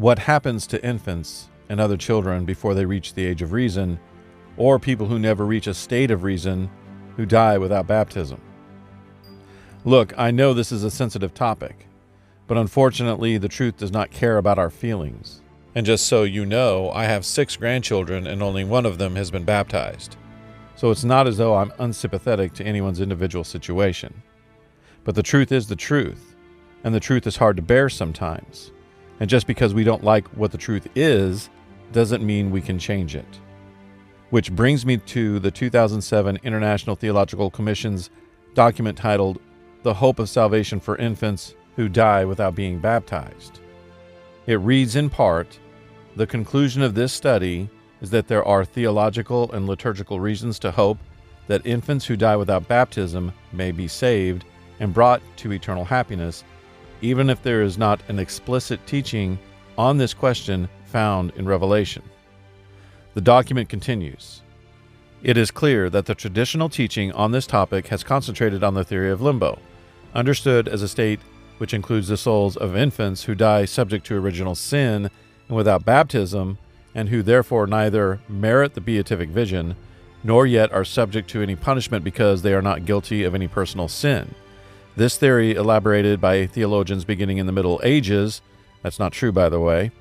What happens to infants and other children before they reach the age of reason, or people who never reach a state of reason who die without baptism? Look, I know this is a sensitive topic, but unfortunately the truth does not care about our feelings. And just so you know, I have 6 grandchildren and only one of them has been baptized. So it's not as though I'm unsympathetic to anyone's individual situation. But the truth is the truth, and the truth is hard to bear sometimes. And just because we don't like what the truth is, doesn't mean we can change it. Which brings me to the 2007 International Theological Commission's document titled, "The Hope of Salvation for Infants Who Die Without Being Baptized." It reads in part, "The conclusion of this study is that there are theological and liturgical reasons to hope that infants who die without baptism may be saved and brought to eternal happiness, even if there is not an explicit teaching on this question found in Revelation." The document continues, "It is clear that the traditional teaching on this topic has concentrated on the theory of limbo, understood as a state which includes the souls of infants who die subject to original sin and without baptism, and who therefore neither merit the beatific vision, nor yet are subject to any punishment because they are not guilty of any personal sin. This theory, elaborated by theologians beginning in the Middle Ages," that's not true by the way,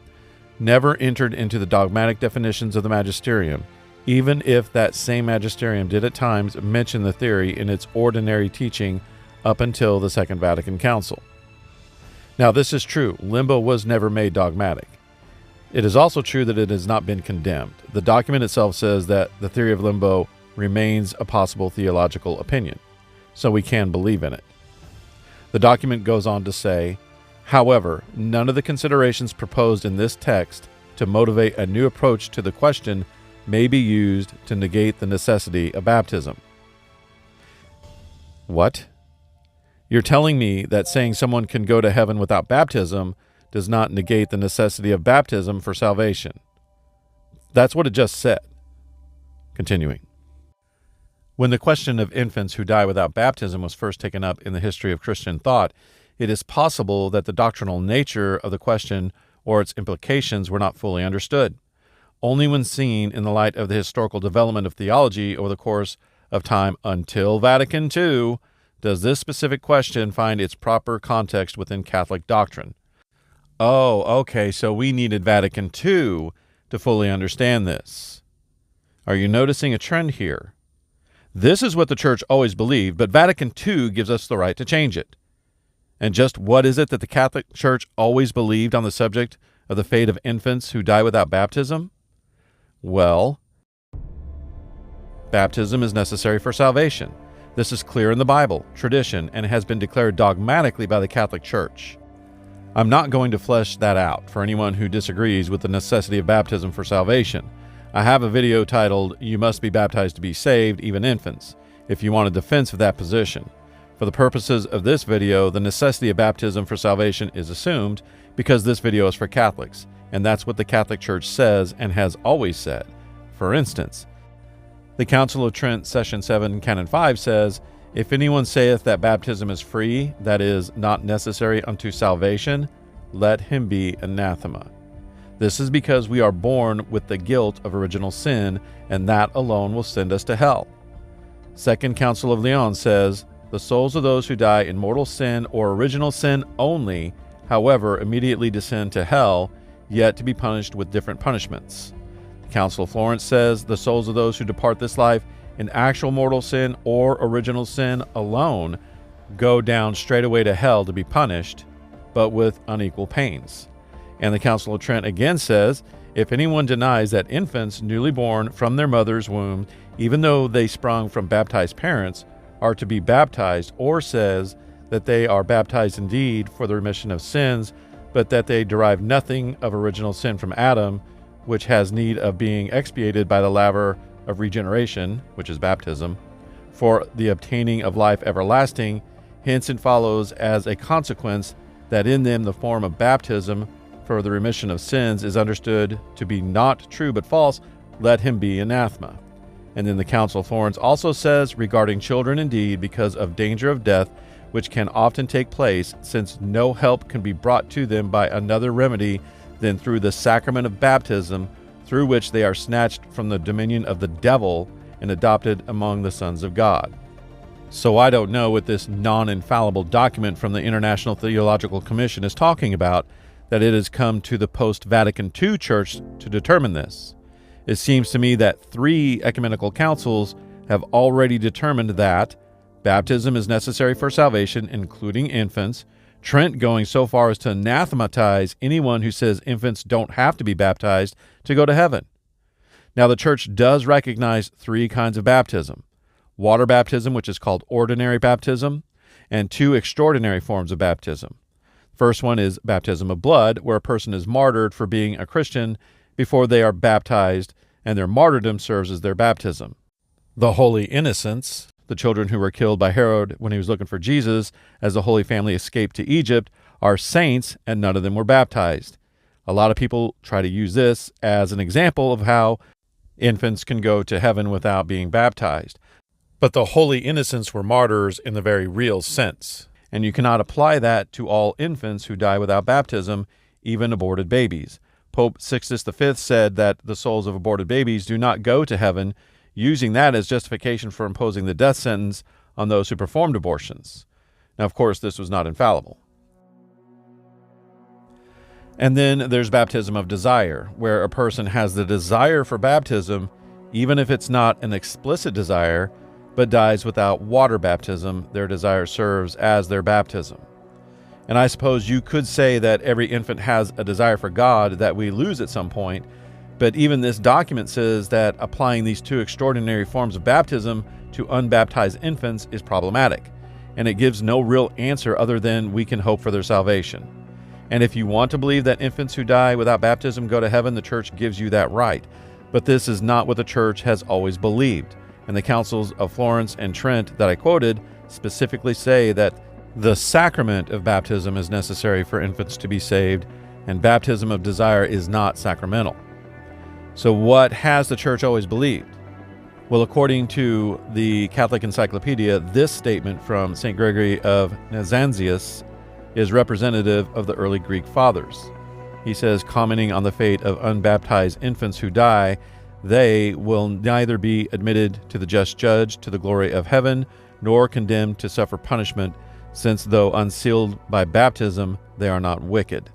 "never entered into the dogmatic definitions of the magisterium, even if that same magisterium did at times mention the theory in its ordinary teaching up until the Second Vatican Council." Now this is true, limbo was never made dogmatic. It is also true that it has not been condemned. The document itself says that the theory of limbo remains a possible theological opinion, so we can believe in it. The document goes on to say, "However, none of the considerations proposed in this text to motivate a new approach to the question may be used to negate the necessity of baptism." What? You're telling me that saying someone can go to heaven without baptism does not negate the necessity of baptism for salvation? That's what it just said. Continuing. When the question of infants who die without baptism was first taken up in the history of Christian thought, it is possible that the doctrinal nature of the question or its implications were not fully understood. Only when seen in the light of the historical development of theology over the course of time until Vatican II does this specific question find its proper context within Catholic doctrine. Oh, okay, so we needed Vatican II to fully understand this. Are you noticing a trend here? This is what the Church always believed, but Vatican II gives us the right to change it. And just what is it that the Catholic Church always believed on the subject of the fate of infants who die without baptism? Well, baptism is necessary for salvation. This is clear in the Bible, tradition, and has been declared dogmatically by the Catholic Church. I'm not going to flesh that out for anyone who disagrees with the necessity of baptism for salvation. I have a video titled, "You Must Be Baptized to Be Saved, Even Infants," if you want a defense of that position. For the purposes of this video, the necessity of baptism for salvation is assumed because this video is for Catholics, and that's what the Catholic Church says and has always said. For instance, the Council of Trent, Session 7, Canon 5 says, "If anyone saith that baptism is free, that is, not necessary unto salvation, let him be anathema." This is because we are born with the guilt of original sin, and that alone will send us to hell. Second Council of Lyon says, "The souls of those who die in mortal sin or original sin only, however, immediately descend to hell, yet to be punished with different punishments." The Council of Florence says, "The souls of those who depart this life in actual mortal sin or original sin alone go down straight away to hell to be punished, but with unequal pains." And the Council of Trent again says, "If anyone denies that infants newly born from their mother's womb, even though they sprung from baptized parents, are to be baptized, or says that they are baptized indeed for the remission of sins, but that they derive nothing of original sin from Adam, which has need of being expiated by the laver of regeneration," which is baptism, "for the obtaining of life everlasting, hence it follows as a consequence that in them the form of baptism for the remission of sins is understood to be not true but false, let him be anathema." And then the Council of Florence also says, regarding children indeed, because of danger of death, which can often take place, since no help can be brought to them by another remedy than through the sacrament of baptism, through which they are snatched from the dominion of the devil and adopted among the sons of God. So I don't know what this non-infallible document from the International Theological Commission is talking about, that it has come to the post-Vatican II Church to determine this. It seems to me that 3 ecumenical councils have already determined that baptism is necessary for salvation, including infants, Trent going so far as to anathematize anyone who says infants don't have to be baptized to go to heaven. Now, the Church does recognize 3 kinds of baptism: water baptism, which is called ordinary baptism, and 2 extraordinary forms of baptism. First one is baptism of blood, where a person is martyred for being a Christian before they are baptized, and their martyrdom serves as their baptism. The holy innocents, the children who were killed by Herod when he was looking for Jesus as the Holy Family escaped to Egypt, are saints, and none of them were baptized. A lot of people try to use this as an example of how infants can go to heaven without being baptized. But the holy innocents were martyrs in the very real sense, and you cannot apply that to all infants who die without baptism, even aborted babies. Pope Sixtus V said that the souls of aborted babies do not go to heaven, using that as justification for imposing the death sentence on those who performed abortions. Now, of course, this was not infallible. And then there's baptism of desire, where a person has the desire for baptism, even if it's not an explicit desire, but dies without water baptism. Their desire serves as their baptism. And I suppose you could say that every infant has a desire for God that we lose at some point, but even this document says that applying these 2 extraordinary forms of baptism to unbaptized infants is problematic, and it gives no real answer other than we can hope for their salvation. And if you want to believe that infants who die without baptism go to heaven, the Church gives you that right. But this is not what the Church has always believed. And the councils of Florence and Trent that I quoted specifically say that the sacrament of baptism is necessary for infants to be saved, and baptism of desire is not sacramental. So what has the Church always believed? Well, according to the Catholic Encyclopedia, this statement from St. Gregory of Nazianzus is representative of the early Greek fathers. He says, commenting on the fate of unbaptized infants who die, they will neither be admitted to the just judge to the glory of heaven, nor condemned to suffer punishment, since though unsealed by baptism, they are not wicked.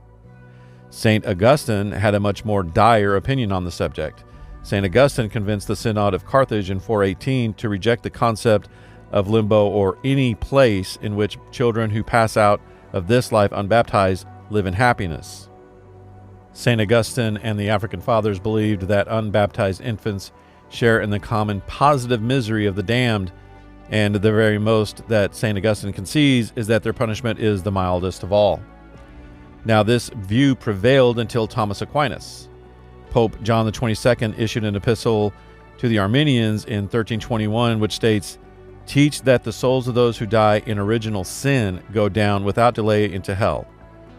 St. Augustine had a much more dire opinion on the subject. St. Augustine convinced the Synod of Carthage in 418 to reject the concept of limbo, or any place in which children who pass out of this life unbaptized live in happiness. St. Augustine and the African Fathers believed that unbaptized infants share in the common positive misery of the damned, and the very most that St. Augustine concedes is that their punishment is the mildest of all. Now, this view prevailed until Thomas Aquinas. Pope John XXII issued an epistle to the Armenians in 1321, which states, "Teach that the souls of those who die in original sin go down without delay into hell,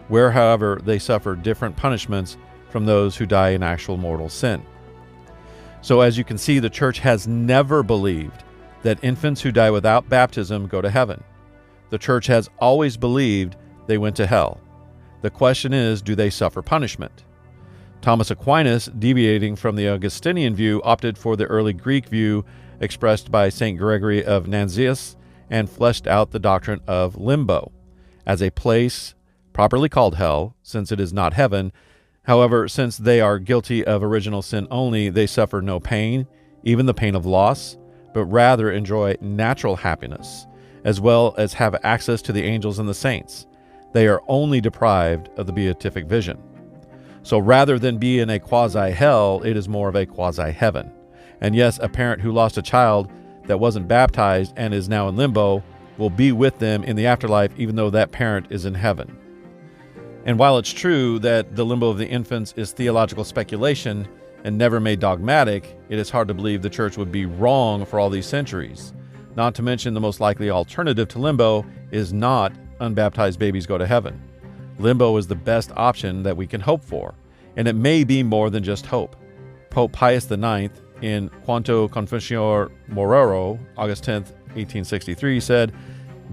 where, however, they suffer different punishments from those who die in actual mortal sin." So as you can see, the Church has never believed that infants who die without baptism go to heaven. The Church has always believed they went to hell. The question is, do they suffer punishment? Thomas Aquinas, deviating from the Augustinian view, opted for the early Greek view expressed by St. Gregory of Nazianzus and fleshed out the doctrine of limbo as a place properly called hell, since it is not heaven. However, since they are guilty of original sin only, they suffer no pain, even the pain of loss, but rather enjoy natural happiness, as well as have access to the angels and the saints. They are only deprived of the beatific vision. So rather than be in a quasi-hell, it is more of a quasi-heaven. And yes, a parent who lost a child that wasn't baptized and is now in limbo will be with them in the afterlife, even though that parent is in heaven. And while it's true that the limbo of the infants is theological speculation and never made dogmatic, it is hard to believe the Church would be wrong for all these centuries. Not to mention, the most likely alternative to limbo is not unbaptized babies go to heaven. Limbo is the best option that we can hope for, and it may be more than just hope. Pope Pius IX, in Quanto Confessione Morero, August 10, 1863, said,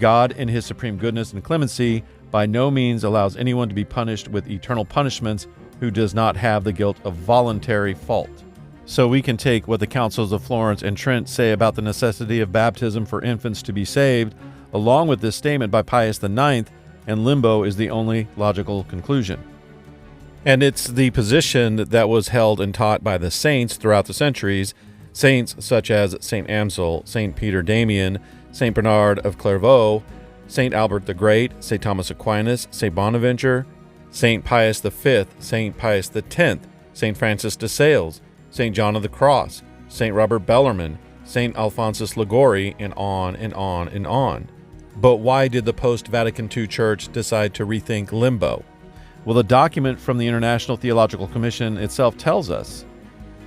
"God, in his supreme goodness and clemency, by no means allows anyone to be punished with eternal punishments who does not have the guilt of voluntary fault. So we can take what the councils of Florence and Trent say about the necessity of baptism for infants to be saved, along with this statement by Pius IX, and Limbo is the only logical conclusion. And it's the position that was held and taught by the saints throughout the centuries, saints such as St. Amsel, St. Peter Damian, St. Bernard of Clairvaux, St. Albert the Great, St. Thomas Aquinas, St. Bonaventure, St. Pius V, St. Pius X, St. Francis de Sales, St. John of the Cross, St. Robert Bellarmine, St. Alphonsus Liguori, and on and on and on. But why did the post-Vatican II Church decide to rethink Limbo? Well, the document from the International Theological Commission itself tells us.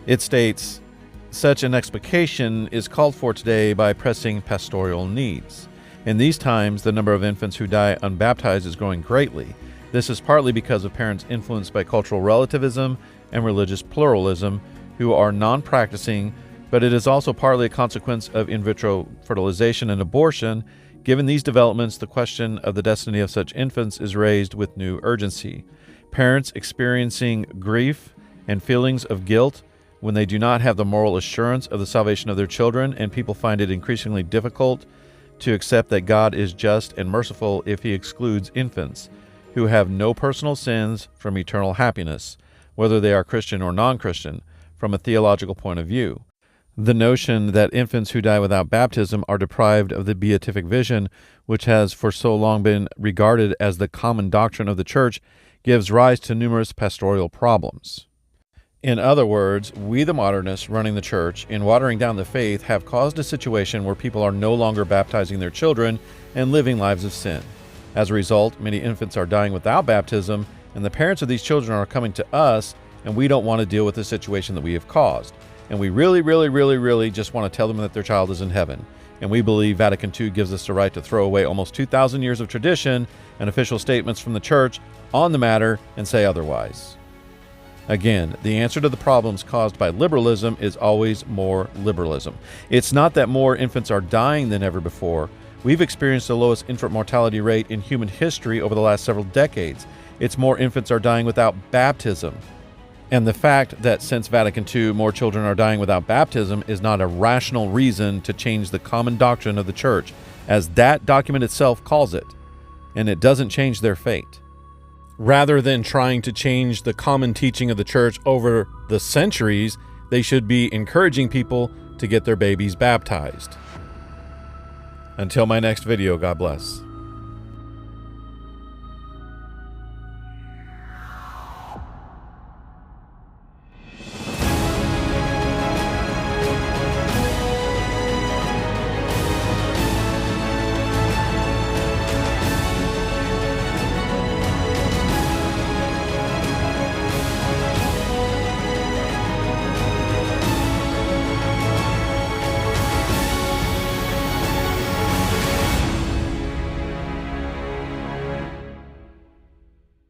It states, such an explication is called for today by pressing pastoral needs. In these times, the number of infants who die unbaptized is growing greatly. This is partly because of parents influenced by cultural relativism and religious pluralism who are non-practicing, but it is also partly a consequence of in vitro fertilization and abortion. Given these developments, the question of the destiny of such infants is raised with new urgency. Parents experiencing grief and feelings of guilt when they do not have the moral assurance of the salvation of their children, and people find it increasingly difficult to accept that God is just and merciful if he excludes infants who have no personal sins from eternal happiness, whether they are Christian or non-Christian, from a theological point of view. The notion that infants who die without baptism are deprived of the beatific vision, which has for so long been regarded as the common doctrine of the Church, gives rise to numerous pastoral problems. In other words, we the modernists running the Church, in watering down the faith, have caused a situation where people are no longer baptizing their children and living lives of sin. As a result, many infants are dying without baptism, and the parents of these children are coming to us, and we don't want to deal with the situation that we have caused. And we really just want to tell them that their child is in heaven. And we believe Vatican II gives us the right to throw away almost 2,000 years of tradition and official statements from the Church on the matter and say otherwise. Again, the answer to the problems caused by liberalism is always more liberalism. It's not that more infants are dying than ever before. We've experienced the lowest infant mortality rate in human history over the last several decades. It's more infants are dying without baptism. And the fact that since Vatican II, more children are dying without baptism is not a rational reason to change the common doctrine of the Church, as that document itself calls it, and it doesn't change their fate. Rather than trying to change the common teaching of the Church over the centuries, they should be encouraging people to get their babies baptized. Until my next video, God bless.